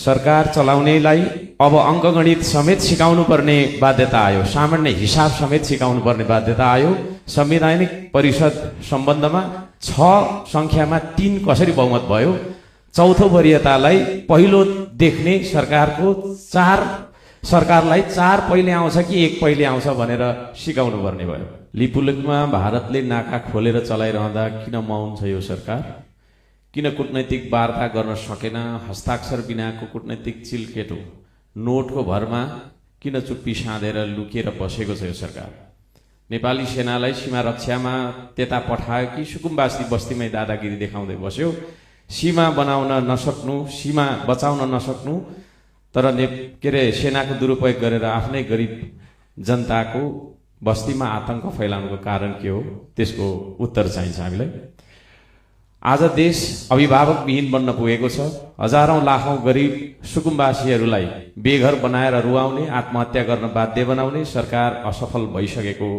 सरकार चलाउनेलाई अब अङ्कगणित समेत सिकाउनु पर्ने बाध्यता आयो, सामान्य हिसाब समेत सिकाउनु पर्ने बाध्यता आयो। संवैधानिक परिषद सम्बन्धमा 6 संख्यामा 3 कसरी बहुमत भयो? चौथो वरियतालाई पहिलो देख्ने सरकारलाई 4 पहिले आउँछ कि 1 पहिले आउँछ भनेर सिकाउनु पर्ने भयो। लिपुलेखमा भारतले नाका खोलेर चलाइरहँदा किन मौन छ यो सरकार? किन कूटनैतिक वार्ता गर्न सकेन? हस्ताक्षर बिनाको कूटनैतिक चिलकेटो नोटको भरमा किन चुप्पी साँधेर लुकेर बसेको छ यो सरकार? नेपाली सेनालाई सीमा रक्षामा त्यता पठायो कि सुकुम्बासी बस्तीमै दादागिरी देखाउँदै बस्यो? सीमा बनाउन नसक्नु, सीमा बचाउन नसक्नु, तर सेनाको दुरुपयोग गरेर आफ्नै गरिब जनताको बस्तीमा आतंक फैलाउनुको कारण के हो? त्यसको उत्तर चाहिन्छ हामीलाई। आज देश अभिभावकविहीन बन्न पुगेको छ। हजारौं लाखौं गरिब सुकुम्बासीहरूलाई बेघर बनाएर रुवाउने, आत्महत्या गर्न बाध्य बनाउने सरकार असफल भइसकेको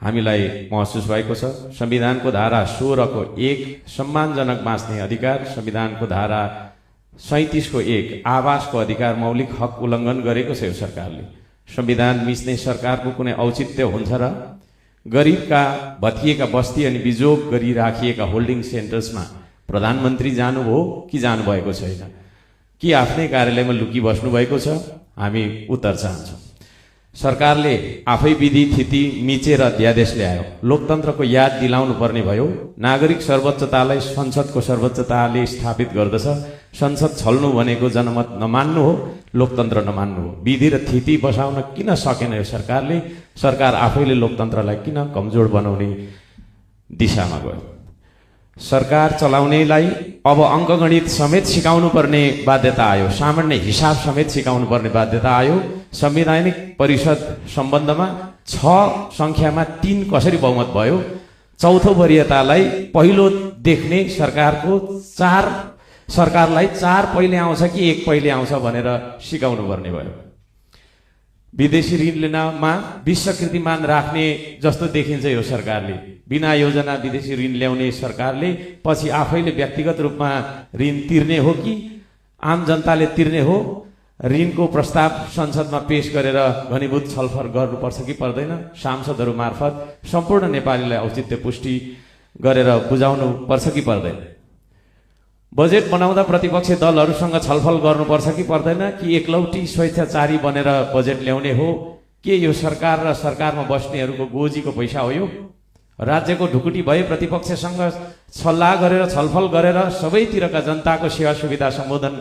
हामीलाई महसुस भएको छ। संविधानको धारा 16 को 1 सम्मानजनक बाँच्ने अधिकार, संविधानको धारा 37 को 1 आवासको अधिकार मौलिक हक उल्लङ्घन गरेको छ यो सरकारले। संविधान मिच्ने सरकारको कुनै औचित्य हुन्छ र? गरिबका भत्किएका बस्ती अनि बिजोग गरी राखिएका होल्डिङ सेन्टर्समा प्रधानमन्त्री जानुभयो कि जानुभएको छैन? कि आफ्नै कार्यालयमा लुकी बस्नु भएको छ? हामी उत्तर चाहन्छौँ। सरकारले आफै विधि थिति मिचेर अध्यादेश ल्यायो। लोकतन्त्रको याद दिलाउनु पर्ने भयो। नागरिक सर्वोच्चतालाई संसदको सर्वोच्चताले स्थापित गर्दछ। संसद छल्नु भनेको जनमत नमान्नु हो, लोकतन्त्र नमान्नु हो। विधि र थिति बसाउन किन सकेन यो सरकारले? सरकार आफैले लोकतन्त्रलाई किन कमजोर बनाउने दिशामा गयो? सरकार चलाउनेलाई अब अङ्कगणित समेत सिकाउनु पर्ने बाध्यता आयो, सामान्य हिसाब समेत सिकाउनु पर्ने बाध्यता आयो। संवैधानिक परिषद सम्बन्धमा 6 संख्यामा 3 कसरी बहुमत भयो? चौथो वरियतालाई पहिलो देख्ने सरकारलाई 4 पहिले आउँछ कि 1 पहिले आउँछ भनेर सिकाउनु पर्ने भयो। विदेशी ऋण लिनमा विश्व कीर्तिमान राख्ने जस्तो देखिन्छ यो सरकारले। बिना योजना विदेशी ऋण ल्याउने सरकारले पछि आफैले व्यक्तिगत रूपमा ऋण तिर्ने हो कि आम जनताले तिर्ने हो? ऋणको प्रस्ताव संसदमा पेश गरेर घनीभूत छलफल गर्नुपर्छ कि पर्दैन? सांसदहरू मार्फत सम्पूर्ण नेपालीलाई औचित्य पुष्टि गरेर बुझाउनु पर्छ कि पर्दैन? बजेट बनाउँदा प्रतिपक्षी दलहरूसँग छलफल गर्नुपर्छ कि पर्दैन? कि एकलौटी स्वेच्छाचारी बनेर बजेट ल्याउने हो? के यो सरकार र सरकारमा बस्नेहरूको गोजीको पैसा हो यो? राज्यको ढुकुटी भए प्रतिपक्षसँग सल्लाह गरेर छलफल गरेर सबैतिरका जनताको सेवा सुविधा सम्बोधन